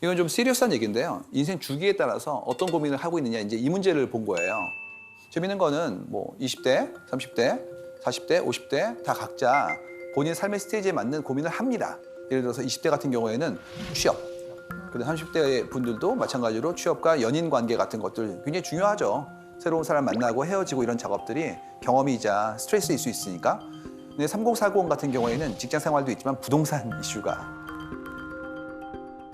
이건 좀 시리어스한 얘기인데요. 인생 주기에 따라서 어떤 고민을 하고 있느냐 이제 이 문제를 본 거예요. 재밌는 거는 뭐 20대, 30대, 40대, 50대 다 각자 본인 삶의 스테이지에 맞는 고민을 합니다. 예를 들어서 20대 같은 경우에는 취업, 그리고 30대 분들도 마찬가지로 취업과 연인 관계 같은 것들 굉장히 중요하죠. 새로운 사람 만나고 헤어지고 이런 작업들이 경험이자 스트레스일 수 있으니까. 근데 3040 같은 경우에는 직장 생활도 있지만 부동산 이슈가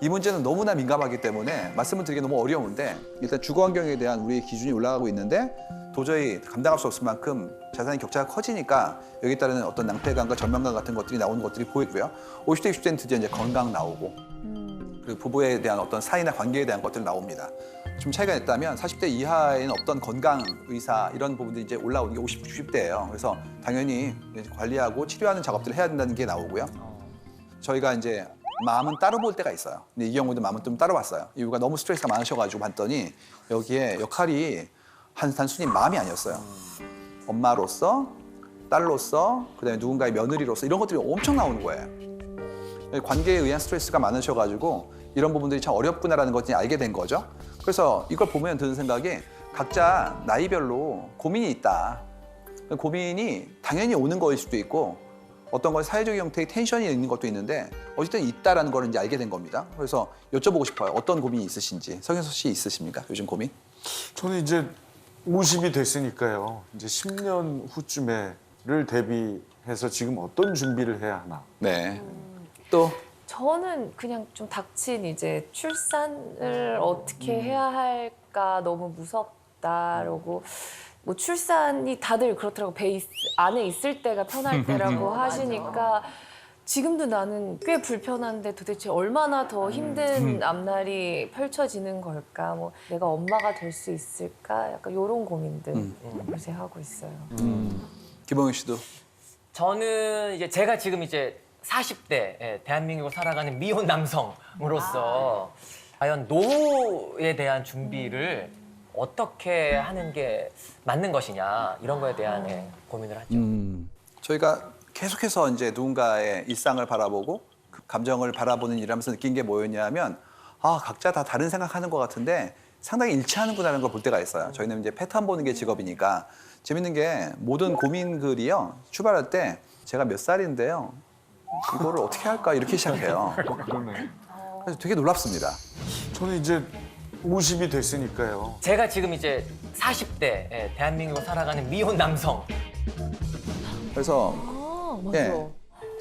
이 문제는 너무나 민감하기 때문에 말씀을 드리기 너무 어려운데 일단 주거 환경에 대한 우리의 기준이 올라가고 있는데 도저히 감당할 수 없을 만큼 자산의 격차가 커지니까 여기에 따르는 어떤 낭패감과 절망감 같은 것들이 나오는 것들이 보이고요. 50대, 60대는 드디어 이제 건강 나오고 그리고 부부에 대한 어떤 사이나 관계에 대한 것들 나옵니다. 좀 차이가 있다면 40대 이하에는 어떤 건강, 의사 이런 부분들이 이제 올라오는 게 50, 60대예요. 그래서 당연히 관리하고 치료하는 작업들을 해야 된다는 게 나오고요. 저희가 이제 마음은 따로 볼 때가 있어요. 근데 이 경우도 마음은 좀 따로 봤어요. 이유가 너무 스트레스가 많으셔가지고 봤더니 여기에 역할이 단순히 마음이 아니었어요. 엄마로서, 딸로서, 그다음에 누군가의 며느리로서 이런 것들이 엄청 나오는 거예요. 관계에 의한 스트레스가 많으셔가지고 이런 부분들이 참 어렵구나라는 것을 알게 된 거죠. 그래서 이걸 보면 드는 생각이 각자 나이별로 고민이 있다. 고민이 당연히 오는 거일 수도 있고 어떤 건 사회적 형태의 텐션이 있는 것도 있는데 어쨌든 있다라는 걸 이제 알게 된 겁니다. 그래서 여쭤보고 싶어요. 어떤 고민이 있으신지. 성현석 씨 있으십니까? 요즘 고민? 저는 이제 50이 됐으니까요. 이제 10년 후쯤에를 대비해서 지금 어떤 준비를 해야 하나. 네. 또 저는 그냥 좀 닥친 이제 출산을 어떻게 해야 할까 너무 무섭다라고 뭐 출산이 다들 그렇더라고 안에 있을 때가 편할 때라고 하시니까 지금도 나는 꽤 불편한데 도대체 얼마나 더 힘든 앞날이 펼쳐지는 걸까 뭐 내가 엄마가 될 수 있을까 약간 이런 고민들 요새 하고 있어요. 김홍현 씨도 저는 이제 제가 지금 이제 40대 대한민국을 살아가는 미혼 남성으로서 과연 노후에 대한 준비를 어떻게 하는 게 맞는 것이냐 이런 거에 대한 고민을 하죠. 저희가 계속해서 이제 누군가의 일상을 바라보고 그 감정을 바라보는 일하면서 느낀 게 뭐였냐면 각자 다 다른 생각하는 것 같은데 상당히 일치하는구나라는 걸 볼 때가 있어요. 저희는 이제 패턴 보는 게 직업이니까 재밌는 게 모든 고민 글이요 출발할 때 제가 몇 살인데요 이거를 어떻게 할까 이렇게 시작해요. 그러네. 그래서 되게 놀랍습니다. 저는 이제 50이 됐으니까요. 제가 지금 이제 40대 대한민국을 살아가는 미혼 남성. 그래서 맞아.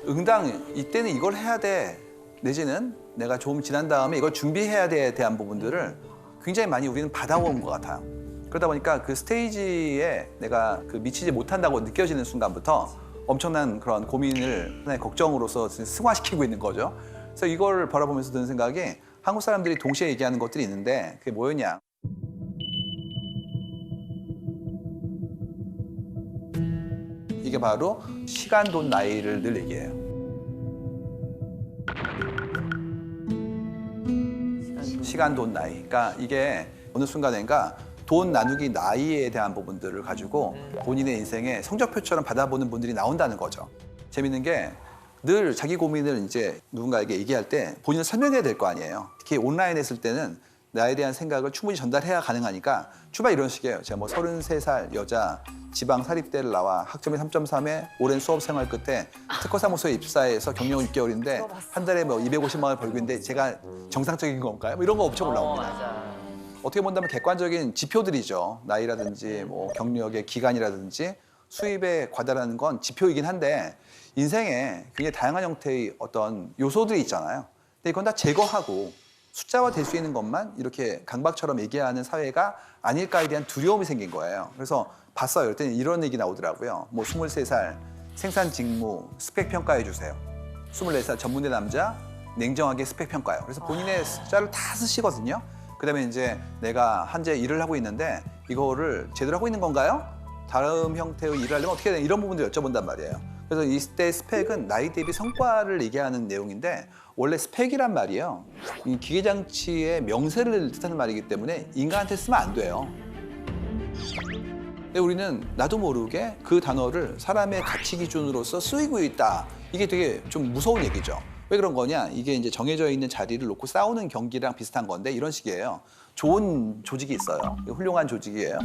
응당 이때는 이걸 해야 돼 내지는 내가 좀 지난 다음에 이걸 준비해야 돼에 대한 부분들을 굉장히 많이 우리는 받아온 것 같아요. 그러다 보니까 그 스테이지에 내가 그 미치지 못한다고 느껴지는 순간부터 엄청난 그런 고민을 하나의 걱정으로서 승화시키고 있는 거죠. 그래서 이걸 바라보면서 드는 생각이 한국 사람들이 동시에 얘기하는 것들이 있는데 그게 뭐였냐. 이게 바로 시간, 돈, 나이를 늘 얘기해요. 시간, 돈, 나이. 그러니까 이게 어느 순간인가 돈 나누기 나이에 대한 부분들을 가지고 본인의 인생의 성적표처럼 받아보는 분들이 나온다는 거죠. 재밌는 게 늘 자기 고민을 이제 누군가에게 얘기할 때 본인을 설명해야 될 거 아니에요. 특히 온라인 했을 때는 나에 대한 생각을 충분히 전달해야 가능하니까 출발 이런 식이에요. 제가 뭐 33살 여자 지방 사립대를 나와 학점이 3.3에 오랜 수업 생활 끝에 특허사무소에 입사해서 경력은 6개월인데 한 달에 뭐 250만 원 벌고 있는데 제가 정상적인 건가요? 뭐 이런 거 엄청 올라옵니다. 맞아. 어떻게 본다면 객관적인 지표들이죠. 나이라든지 뭐 경력의 기간이라든지 수입에 과다라는 건 지표이긴 한데 인생에 굉장히 다양한 형태의 어떤 요소들이 있잖아요. 근데 이건 다 제거하고 숫자화 될 수 있는 것만 이렇게 강박처럼 얘기하는 사회가 아닐까에 대한 두려움이 생긴 거예요. 그래서 봤어요. 그럴 때는 이런 얘기 나오더라고요. 뭐 23살 생산 직무 스펙 평가해 주세요. 24살 전문대 남자 냉정하게 스펙 평가요. 그래서 본인의 숫자를 다 쓰시거든요. 그다음에 이제 내가 현재 일을 하고 있는데 이거를 제대로 하고 있는 건가요? 다른 형태의 일을 하려면 어떻게 해야 되나 이런 부분들 여쭤본단 말이에요. 그래서 이때 스펙은 나이 대비 성과를 얘기하는 내용인데 원래 스펙이란 말이요. 이 기계장치의 명세를 뜻하는 말이기 때문에 인간한테 쓰면 안 돼요. 근데 우리는 나도 모르게 그 단어를 사람의 가치 기준으로서 쓰이고 있다. 이게 되게 좀 무서운 얘기죠. 왜 그런 거냐? 이게 이제 정해져 있는 자리를 놓고 싸우는 경기랑 비슷한 건데 이런 식이에요. 좋은 조직이 있어요. 훌륭한 조직이에요.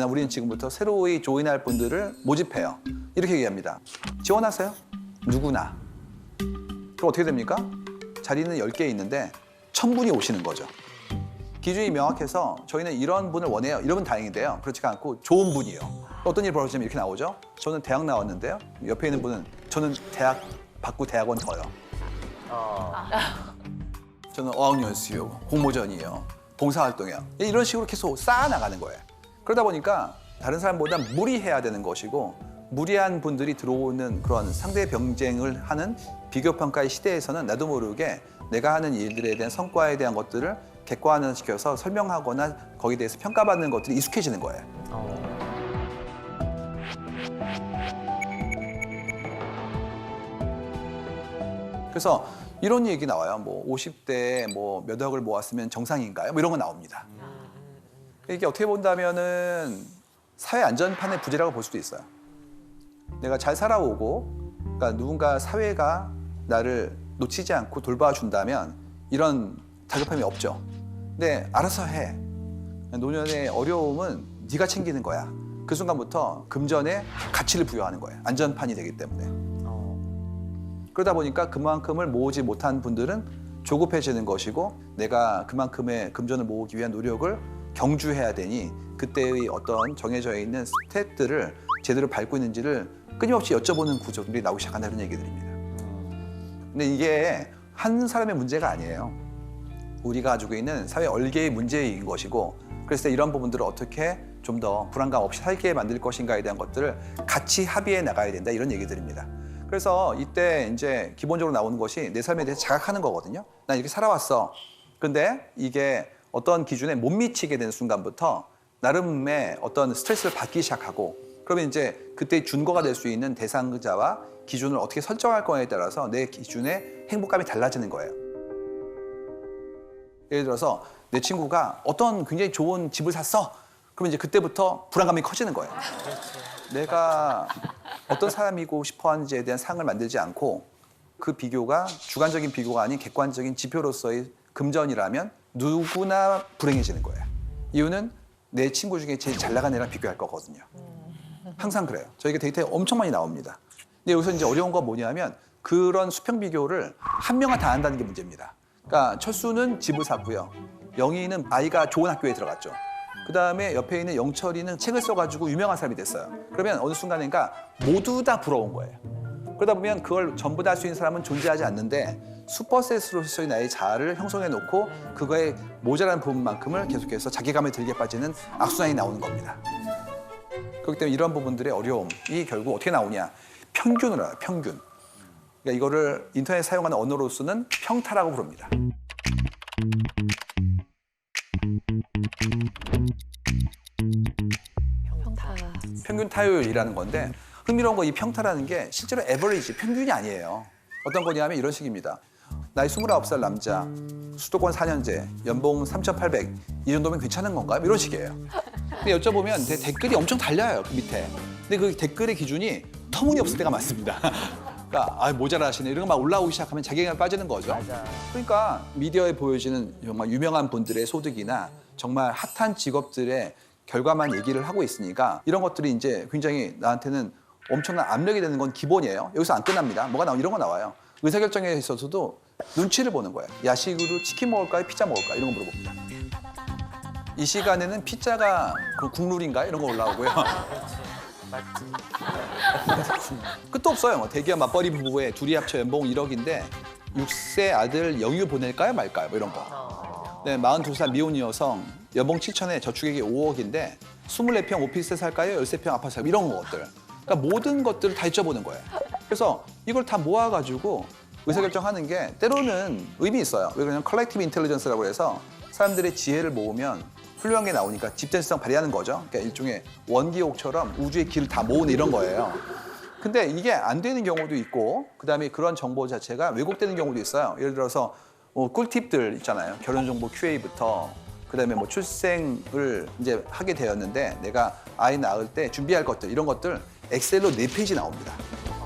우리는 지금부터 새로이 조인할 분들을 모집해요. 이렇게 얘기합니다. 지원하세요. 누구나. 그럼 어떻게 됩니까? 자리는 10개 있는데 1000분이 오시는 거죠. 기준이 명확해서 저희는 이런 분을 원해요. 이러면 다행인데요. 그렇지가 않고 좋은 분이요. 어떤 일이 벌어지면 이렇게 나오죠. 저는 대학 나왔는데요. 옆에 있는 분은 저는 대학 받고 대학원 더요. 저는 어학연수요, 공모전이요, 봉사활동이요. 이런 식으로 계속 쌓아나가는 거예요. 그러다 보니까 다른 사람보다 무리해야 되는 것이고 무리한 분들이 들어오는 그런 상대 경쟁을 하는 비교평가의 시대에서는 나도 모르게 내가 하는 일들에 대한 성과에 대한 것들을 객관화시켜서 설명하거나 거기에 대해서 평가받는 것들이 익숙해지는 거예요. 그래서 이런 얘기 나와요. 뭐 50대에 뭐 몇 억을 모았으면 정상인가요? 뭐 이런 거 나옵니다. 이게 어떻게 본다면은 사회 안전판의 부재라고 볼 수도 있어요. 내가 잘 살아오고, 그러니까 누군가 사회가 나를 놓치지 않고 돌봐준다면 이런 다급함이 없죠. 근데 알아서 해. 노년의 어려움은 네가 챙기는 거야. 그 순간부터 금전에 가치를 부여하는 거예요. 안전판이 되기 때문에. 그러다 보니까 그만큼을 모으지 못한 분들은 조급해지는 것이고 내가 그만큼의 금전을 모으기 위한 노력을 경주해야 되니 그때의 어떤 정해져 있는 스탯들을 제대로 밟고 있는지를 끊임없이 여쭤보는 구조들이 나오기 시작한다는 얘기들입니다. 근데 이게 한 사람의 문제가 아니에요. 우리가 가지고 있는 사회 얼개의 문제인 것이고 그래서 이런 부분들을 어떻게 좀 더 불안감 없이 살게 만들 것인가에 대한 것들을 같이 합의해 나가야 된다 이런 얘기들입니다. 그래서 이때 이제 기본적으로 나오는 것이 내 삶에 대해서 자각하는 거거든요. 난 이렇게 살아왔어. 근데 이게 어떤 기준에 못 미치게 되는 순간부터 나름의 어떤 스트레스를 받기 시작하고 그러면 이제 그때 준거가 될 수 있는 대상자와 기준을 어떻게 설정할 거냐에 따라서 내 기준의 행복감이 달라지는 거예요. 예를 들어서 내 친구가 어떤 굉장히 좋은 집을 샀어. 그러면 이제 그때부터 불안감이 커지는 거예요. 내가 어떤 사람이고 싶어 하는지에 대한 상을 만들지 않고 그 비교가 주관적인 비교가 아닌 객관적인 지표로서의 금전이라면 누구나 불행해지는 거예요. 이유는 내 친구 중에 제일 잘 나간 애랑 비교할 거거든요. 항상 그래요. 저희가 데이터에 엄청 많이 나옵니다. 근데 여기서 이제 어려운 건 뭐냐면 그런 수평 비교를 한 명만 다 한다는 게 문제입니다. 그러니까 철수는 집을 샀고요. 영희는 아이가 좋은 학교에 들어갔죠. 그 다음에 옆에 있는 영철이는 책을 써가지고 유명한 사람이 됐어요. 그러면 어느 순간인가 모두 다 부러운 거예요. 그러다 보면 그걸 전부 다 할 수 있는 사람은 존재하지 않는데 슈퍼셋으로서의 나의 자아를 형성해 놓고 그거에 모자란 부분만큼을 계속해서 자괴감에 들게 빠지는 악순환이 나오는 겁니다. 그렇기 때문에 이런 부분들의 어려움이 결국 어떻게 나오냐. 평균을 알아요. 평균. 그러니까 이거를 인터넷 사용하는 언어로서는 평타라고 부릅니다. 평균 타율이라는 건데 흥미로운 거 이 평타라는 게 실제로 에버리지, 평균이 아니에요. 어떤 거냐면 이런 식입니다. 나이 29살 남자, 수도권 4년제, 연봉 3,800, 이 정도면 괜찮은 건가요? 이런 식이에요. 근데 여쭤보면 댓글이 엄청 달려요, 그 밑에. 근데 그 댓글의 기준이 터무니없을 때가 많습니다. 그러니까 모자라시네 이런 거 막 올라오기 시작하면 자괴감에 빠지는 거죠. 맞아. 그러니까 미디어에 보여지는 정말 유명한 분들의 소득이나 정말 핫한 직업들의 결과만 얘기를 하고 있으니까 이런 것들이 이제 굉장히 나한테는 엄청난 압력이 되는 건 기본이에요. 여기서 안 끝납니다. 뭐가 나오면 이런 거 나와요. 의사결정에 있어서도 눈치를 보는 거예요. 야식으로 치킨 먹을까요? 피자 먹을까요? 이런 거 물어봅니다. 이 시간에는 피자가 국룰인가요? 이런 거 올라오고요. 끝도 없어요. 뭐 대기업 맞벌이 부부에 둘이 합쳐 연봉 1억인데 6세 아들 영유 보낼까요? 말까요? 뭐 이런 거. 네, 42살 미혼 여성 연봉 7천에 저축액이 5억인데 24평 오피스텔 살까요? 13평 아파트 살까요? 이런 것들. 그러니까 모든 것들을 다 여쭤보는 거예요. 그래서 이걸 다 모아가지고 의사결정하는 게 때로는 의미 있어요. 왜 그러냐면 컬렉티브 인텔리전스라고 해서 사람들의 지혜를 모으면 훌륭한 게 나오니까 집단성을 발휘하는 거죠. 그러니까 일종의 원기옥처럼 우주의 길을 다 모으는 이런 거예요. 근데 이게 안 되는 경우도 있고 그다음에 그런 정보 자체가 왜곡되는 경우도 있어요. 예를 들어서 꿀팁들 있잖아요. 결혼정보 QA부터 그다음에 뭐 출생을 이제 하게 되었는데 내가 아이 낳을 때 준비할 것들 이런 것들 엑셀로 4페이지 나옵니다.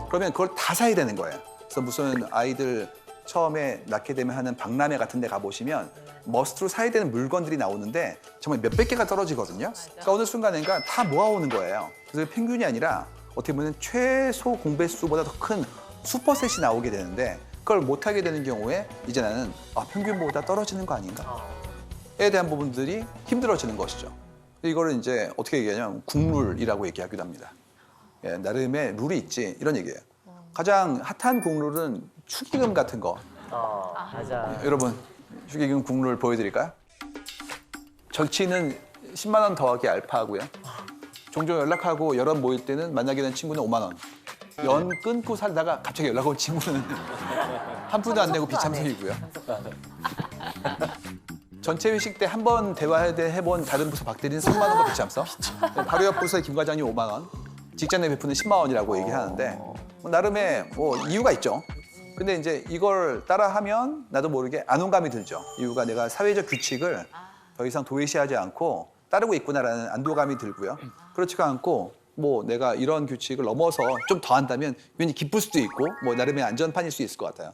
그러면 그걸 다 사야 되는 거예요. 그래서 무슨 아이들 처음에 낳게 되면 하는 박람회 같은 데 가보시면 머스트로 사야 되는 물건들이 나오는데 정말 몇백 개가 떨어지거든요. 그러니까 어느 순간인가 다 모아오는 거예요. 그래서 평균이 아니라 어떻게 보면 최소 공배수보다 더 큰 슈퍼셋이 나오게 되는데 그걸 못하게 되는 경우에 이제 나는 평균보다 떨어지는 거 아닌가에 대한 부분들이 힘들어지는 것이죠. 이거를 이제 어떻게 얘기하냐면 국룰이라고 얘기하기도 합니다. 예, 나름의 룰이 있지 이런 얘기예요. 가장 핫한 국룰은 축의금 같은 거. 맞아. 여러분 축의금 국룰 보여드릴까요? 정치인은 10만 원 더하기 알파하고요. 종종 연락하고 여럿 모일 때는 만나게 된 친구는 5만 원. 연 끊고 살다가 갑자기 연락 온 친구는 한 푼도 안 내고 비참석이고요. 전체 회식 때 한 번 대화해본 다른 부서 박대리는 3만 원과 비참석. 바로 옆 부서의 김 과장님 5만 원. 직장 내 베푸는 10만 원이라고 얘기하는데 나름의 이유가 있죠. 근데 이제 이걸 따라하면 나도 모르게 안온감이 들죠. 이유가 내가 사회적 규칙을 더 이상 도외시하지 않고 따르고 있구나라는 안도감이 들고요. 그렇지가 않고 내가 이런 규칙을 넘어서 좀 더 한다면 괜히 기쁠 수도 있고 나름의 안전판일 수 있을 것 같아요.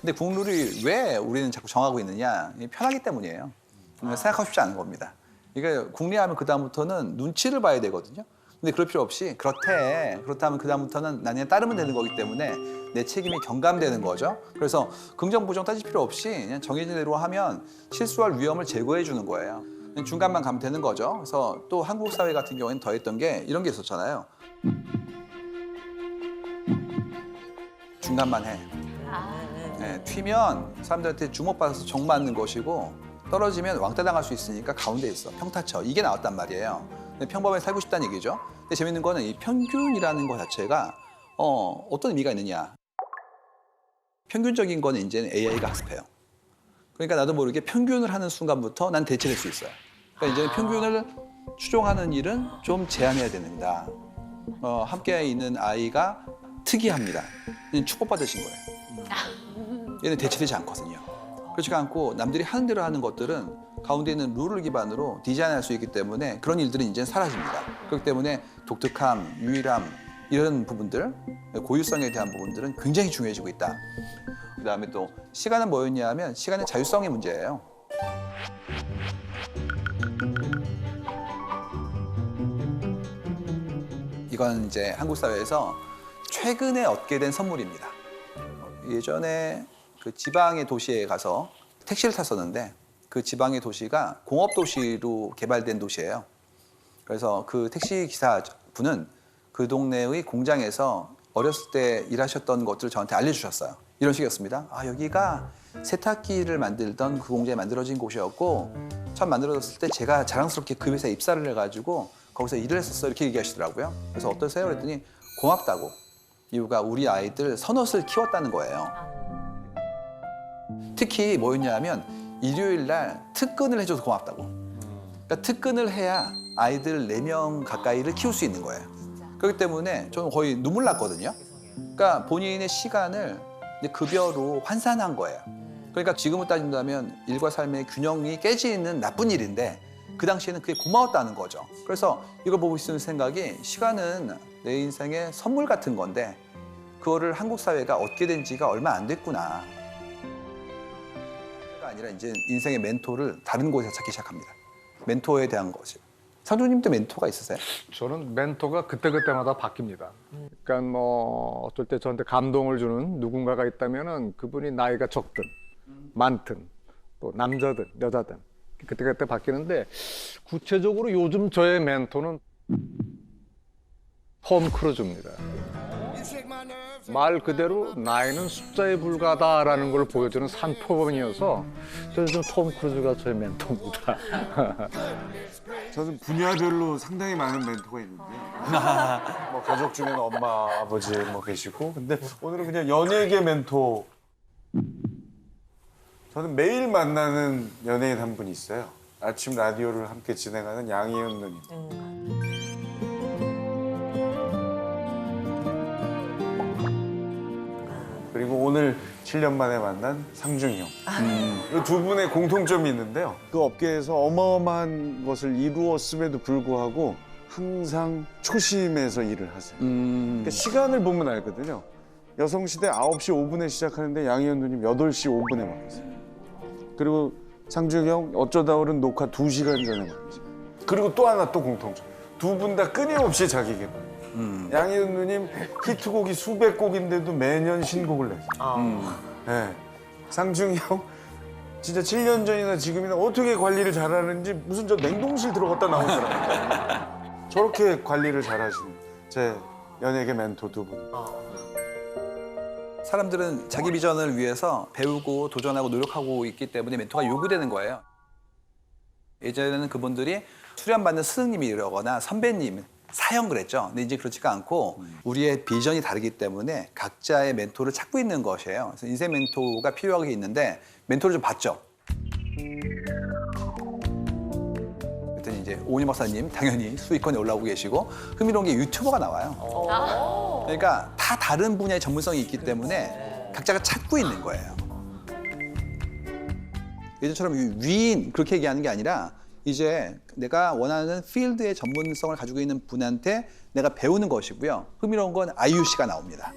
근데 국룰이 왜 우리는 자꾸 정하고 있느냐? 편하기 때문이에요. 생각하고 싶지 않은 겁니다. 그러니까 국리하면 그다음부터는 눈치를 봐야 되거든요. 근데 그럴 필요 없이 그렇다면 그다음부터는 난 그냥 따르면 되는 거기 때문에 내 책임이 경감되는 거죠. 그래서 긍정 부정 따질 필요 없이 그냥 정해진 대로 하면 실수할 위험을 제거해 주는 거예요. 중간만 가면 되는 거죠. 그래서 또 한국 사회 같은 경우에는 더했던 게 이런 게 있었잖아요. 중간만 해. 네, 튀면 사람들한테 주목받아서 정 맞는 것이고 떨어지면 왕따 당할 수 있으니까 가운데 있어. 평타쳐. 이게 나왔단 말이에요. 평범하게 살고 싶다는 얘기죠. 근데 재밌는 거는 이 평균이라는 것 자체가 어떤 의미가 있느냐. 평균적인 거는 이제는 AI가 학습해요. 그러니까 나도 모르게 평균을 하는 순간부터 난 대체될 수 있어요. 그러니까 이제는 평균을 추종하는 일은 좀 제한해야 됩니다. 함께 있는 아이가 특이합니다. 얘는 축복받으신 거예요. 얘는 대체되지 않거든요. 그렇지가 않고 남들이 하는 대로 하는 것들은 가운데 있는 룰을 기반으로 디자인할 수 있기 때문에 그런 일들은 이제 사라집니다. 그렇기 때문에 독특함, 유일함 이런 부분들, 고유성에 대한 부분들은 굉장히 중요해지고 있다. 그다음에 또 시간은 뭐였냐 하면 시간의 자율성의 문제예요. 이건 이제 한국 사회에서 최근에 얻게 된 선물입니다. 예전에 그 지방의 도시에 가서 택시를 탔었는데 그 지방의 도시가 공업 도시로 개발된 도시예요. 그래서 그 택시 기사분은 그 동네의 공장에서 어렸을 때 일하셨던 것들을 저한테 알려주셨어요. 이런 식이었습니다. 여기가 세탁기를 만들던 그 공장이 만들어진 곳이었고 처음 만들어졌을 때 제가 자랑스럽게 그 회사에 입사를 해가지고 거기서 일을 했었어요. 이렇게 얘기하시더라고요. 그래서 어떠세요? 그랬더니 고맙다고. 이유가 우리 아이들 선옷을 키웠다는 거예요. 특히 뭐였냐 하면 일요일 날 특근을 해줘서 고맙다고. 그러니까 특근을 해야 아이들 4명 가까이를 키울 수 있는 거예요. 그렇기 때문에 저는 거의 눈물 났거든요. 그러니까 본인의 시간을 급여로 환산한 거예요. 그러니까 지금을 따진다면 일과 삶의 균형이 깨지는 나쁜 일인데 그 당시에는 그게 고마웠다는 거죠. 그래서 이걸 보고 있는 생각이 시간은 내 인생의 선물 같은 건데 그거를 한국 사회가 얻게 된 지가 얼마 안 됐구나. 아니라 이제 인생의 멘토를 다른 곳에서 찾기 시작합니다. 멘토에 대한 것이. 상조님도 멘토가 있으세요? 저는 멘토가 그때그때마다 바뀝니다. 그러니까 어떨 때 저한테 감동을 주는 누군가가 있다면은 그분이 나이가 적든 많든 또 남자든 여자든 그때그때 바뀌는데 구체적으로 요즘 저의 멘토는 톰 크루즈입니다. 말 그대로 나이는 숫자에 불과하다라는 걸 보여주는 산표범이어서 저는 좀 톰 크루즈가 저의 멘토입니다. 저는 분야별로 상당히 많은 멘토가 있는데 가족 중에는 엄마, 아버지 계시고 근데 오늘은 그냥 연예계 멘토. 저는 매일 만나는 연예인 한 분이 있어요. 아침 라디오를 함께 진행하는 양희은 누님. 그리고 오늘 7년 만에 만난 상중이 형. 이 두 분의 공통점이 있는데요. 그 업계에서 어마어마한 것을 이루었음에도 불구하고 항상 초심에서 일을 하세요. 그러니까 시간을 보면 알거든요. 여성시대 9시 5분에 시작하는데 양희은 누님 8시 5분에 만났어요. 그리고 상중이 형 어쩌다 오른 녹화 2시간 전에 만났어요. 그리고 또 하나 또 공통점. 두 분 다 끊임없이 자기 개발. 양희은 누님 히트곡이 수백 곡인데도 매년 신곡을 내세요. 네. 상중이 형 진짜 7년 전이나 지금이나 어떻게 관리를 잘하는지 무슨 저 냉동실 들어갔다 나온 사람. 저렇게 관리를 잘하시는 제 연예계 멘토 두 분. 사람들은 자기 비전을 위해서 배우고 도전하고 노력하고 있기 때문에 멘토가 요구되는 거예요. 예전에는 그분들이 수련받는 스승님이라거나 선배님, 사형 그랬죠. 근데 이제 그렇지가 않고 우리의 비전이 다르기 때문에 각자의 멘토를 찾고 있는 것이에요. 그래서 인생 멘토가 필요하게 있는데 멘토를 좀 봤죠. 그랬더니 이제 오은희 박사님 당연히 수익권에 올라오고 계시고 흥미로운 게 유튜버가 나와요. 그러니까 다 다른 분야의 전문성이 있기 때문에 각자가 찾고 있는 거예요. 예전처럼 위인 그렇게 얘기하는 게 아니라 이제 내가 원하는 필드의 전문성을 가지고 있는 분한테 내가 배우는 것이고요. 흥미로운 건 아이유 씨가 나옵니다.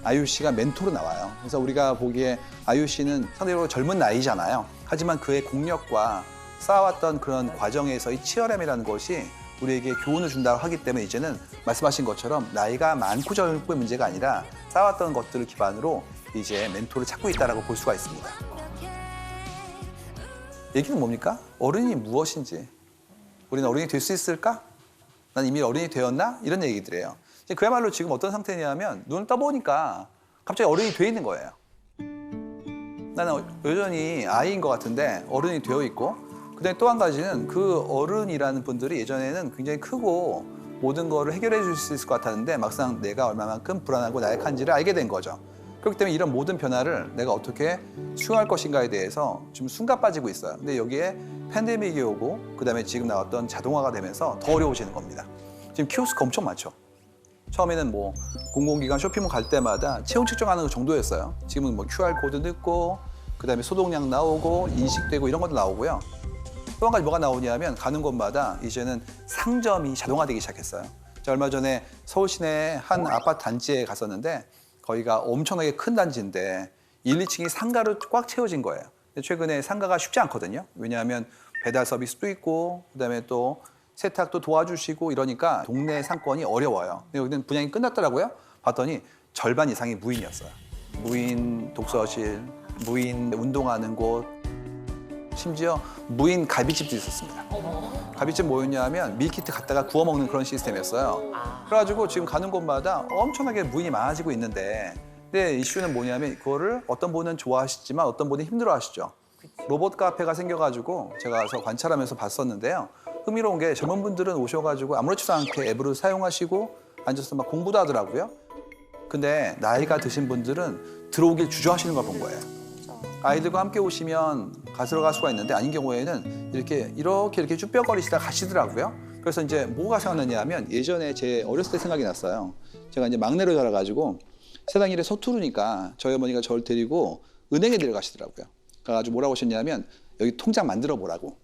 아이유 씨가 멘토로 나와요. 그래서 우리가 보기에 아이유 씨는 상대적으로 젊은 나이잖아요. 하지만 그의 공력과 쌓아왔던 그런 과정에서의 치열함이라는 것이 우리에게 교훈을 준다고 하기 때문에 이제는 말씀하신 것처럼 나이가 많고 젊고의 문제가 아니라 쌓아왔던 것들을 기반으로 이제 멘토를 찾고 있다고 볼 수가 있습니다. 얘기는 뭡니까? 어른이 무엇인지. 우리는 어른이 될 수 있을까? 난 이미 어른이 되었나? 이런 얘기들이에요. 그야말로 지금 어떤 상태냐면 눈을 떠보니까 갑자기 어른이 돼 있는 거예요. 나는 여전히 아이인 것 같은데 어른이 되어 있고 그다음에 또 한 가지는 그 어른이라는 분들이 예전에는 굉장히 크고 모든 거를 해결해 줄 수 있을 것 같았는데 막상 내가 얼마만큼 불안하고 나약한지를 알게 된 거죠. 그렇기 때문에 이런 모든 변화를 내가 어떻게 수용할 것인가에 대해서 지금 숨가 빠지고 있어요. 근데 여기에 팬데믹이 오고 그다음에 지금 나왔던 자동화가 되면서 더 어려워지는 겁니다. 지금 키오스크 엄청 많죠. 처음에는 뭐 공공기관 쇼핑몰 갈 때마다 체온 측정하는 정도였어요. 지금은 뭐 QR코드 넣고 그다음에 소독약 나오고 인식되고 이런 것도 나오고요. 또 한 가지 뭐가 나오냐면 가는 곳마다 이제는 상점이 자동화되기 시작했어요. 제가 얼마 전에 서울 시내 한 아파트 단지에 갔었는데 거기가 엄청나게 큰 단지인데 1, 2층이 상가로 꽉 채워진 거예요. 최근에 상가가 쉽지 않거든요. 왜냐하면 배달 서비스도 있고 그다음에 또 세탁도 도와주시고 이러니까 동네 상권이 어려워요. 근데 여기는 분양이 끝났더라고요. 봤더니 절반 이상이 무인이었어요. 무인 독서실, 무인 운동하는 곳, 심지어 무인 갈비집도 있었습니다. 갈비집 뭐였냐 하면 밀키트 갖다가 구워 먹는 그런 시스템이었어요. 그래가지고 지금 가는 곳마다 엄청나게 무인이 많아지고 있는데 근데 이슈는 뭐냐면 그거를 어떤 분은 좋아하시지만 어떤 분은 힘들어하시죠. 로봇 카페가 생겨가지고 제가 가서 관찰하면서 봤었는데요. 흥미로운 게 젊은 분들은 오셔가지고 아무렇지도 않게 앱으로 사용하시고 앉아서 막 공부도 하더라고요. 근데 나이가 드신 분들은 들어오길 주저하시는 걸 본 거예요. 아이들과 함께 오시면 가스로 수가 있는데 아닌 경우에는 이렇게 쭈뼛거리시다 가시더라고요. 그래서 이제 뭐가 생각나냐 하면 예전에 제 어렸을 때 생각이 났어요. 제가 이제 막내로 자라가지고 세상 일에 서투르니까 저희 어머니가 저를 데리고 은행에 데려가시더라고요. 그래가지고 뭐라고 하셨냐면 여기 통장 만들어 보라고.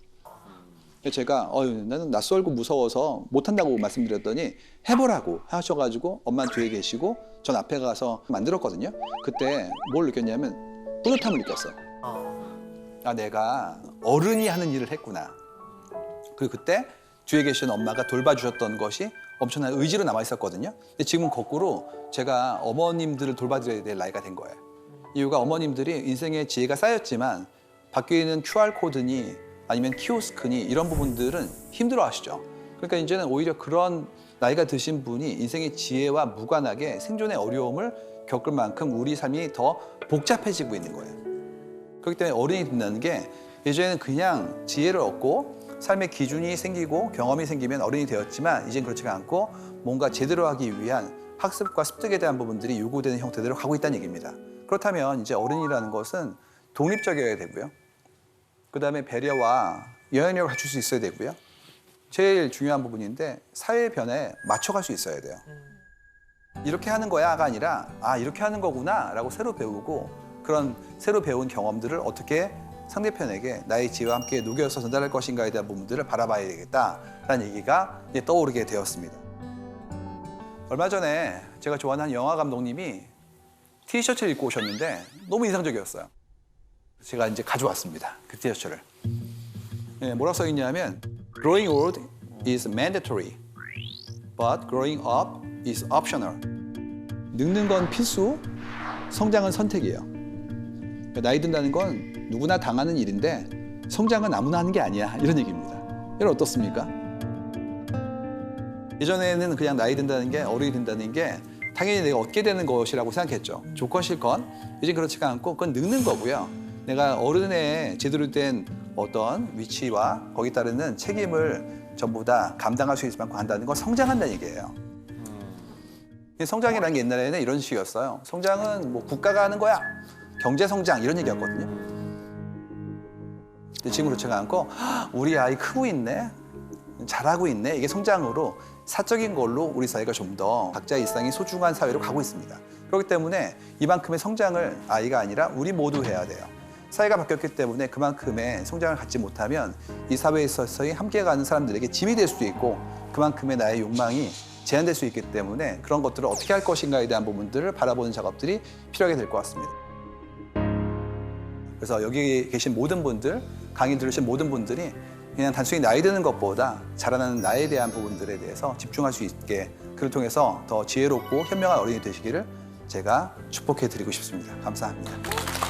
그래서 제가 나는 낯설고 무서워서 못한다고 말씀드렸더니 해보라고 하셔가지고 엄마 뒤에 계시고 전 앞에 가서 만들었거든요. 그때 뭘 느꼈냐면 뿌듯함을 느꼈어요. 아, 내가 어른이 하는 일을 했구나. 그리고 그때 뒤에 계신 엄마가 돌봐주셨던 것이 엄청난 의지로 남아 있었거든요. 근데 지금은 거꾸로 제가 어머님들을 돌봐드려야 될 나이가 된 거예요. 이유가 어머님들이 인생의 지혜가 쌓였지만 밖에 있는 QR코드니 아니면 키오스크니 이런 부분들은 힘들어 하시죠. 그러니까 이제는 오히려 그런 나이가 드신 분이 인생의 지혜와 무관하게 생존의 어려움을 겪을 만큼 우리 삶이 더 복잡해지고 있는 거예요. 그렇기 때문에 어른이 된다는 게 예전에는 그냥 지혜를 얻고 삶의 기준이 생기고 경험이 생기면 어른이 되었지만 이젠 그렇지가 않고 뭔가 제대로 하기 위한 학습과 습득에 대한 부분들이 요구되는 형태대로 가고 있다는 얘기입니다. 그렇다면 이제 어른이라는 것은 독립적이어야 되고요. 그다음에 배려와 영향력을 갖출 수 있어야 되고요. 제일 중요한 부분인데 사회 변화에 맞춰갈 수 있어야 돼요. 이렇게 하는 거야가 아니라 이렇게 하는 거구나 라고 새로 배우고 그런 새로 배운 경험들을 어떻게 상대편에게 나의 지혜와 함께 녹여서 전달할 것인가에 대한 부분들을 바라봐야 되겠다라는 얘기가 이제 떠오르게 되었습니다. 얼마 전에 제가 좋아하는 한 영화 감독님이 티셔츠를 입고 오셨는데 너무 인상적이었어요. 제가 이제 가져왔습니다. 그 티셔츠를. 네, 뭐라고 써 있냐면 Growing old is mandatory, but growing up is optional. 늙는 건 필수, 성장은 선택이에요. 그러니까 나이 든다는 건 누구나 당하는 일인데 성장은 아무나 하는 게 아니야. 이런 얘기입니다. 이건 어떻습니까? 예전에는 그냥 나이 든다는 게, 어른이 된다는 게 당연히 내가 얻게 되는 것이라고 생각했죠. 좋건 싫건. 이제 그렇지가 않고 그건 늙는 거고요. 내가 어른의 제대로 된 어떤 위치와 거기에 따르는 책임을 전부 다 감당할 수 있을 만큼 한다는 건 성장한다는 얘기예요. 성장이라는 게 옛날에는 이런 식이었어요. 성장은 뭐 국가가 하는 거야. 경제 성장 이런 얘기였거든요. 근데 지금 그렇지가 않고 우리 아이 크고 있네. 잘하고 있네. 이게 성장으로 사적인 걸로 우리 사회가 좀 더 각자의 일상이 소중한 사회로 가고 있습니다. 그렇기 때문에 이만큼의 성장을 아이가 아니라 우리 모두 해야 돼요. 사회가 바뀌었기 때문에 그만큼의 성장을 갖지 못하면 이 사회에서의 함께 가는 사람들에게 짐이 될 수도 있고 그만큼의 나의 욕망이 제한될 수 있기 때문에 그런 것들을 어떻게 할 것인가에 대한 부분들을 바라보는 작업들이 필요하게 될 것 같습니다. 그래서 여기 계신 모든 분들, 강의 들으신 모든 분들이 그냥 단순히 나이 드는 것보다 자라나는 나에 대한 부분들에 대해서 집중할 수 있게 그를 통해서 더 지혜롭고 현명한 어른이 되시기를 제가 축복해 드리고 싶습니다. 감사합니다.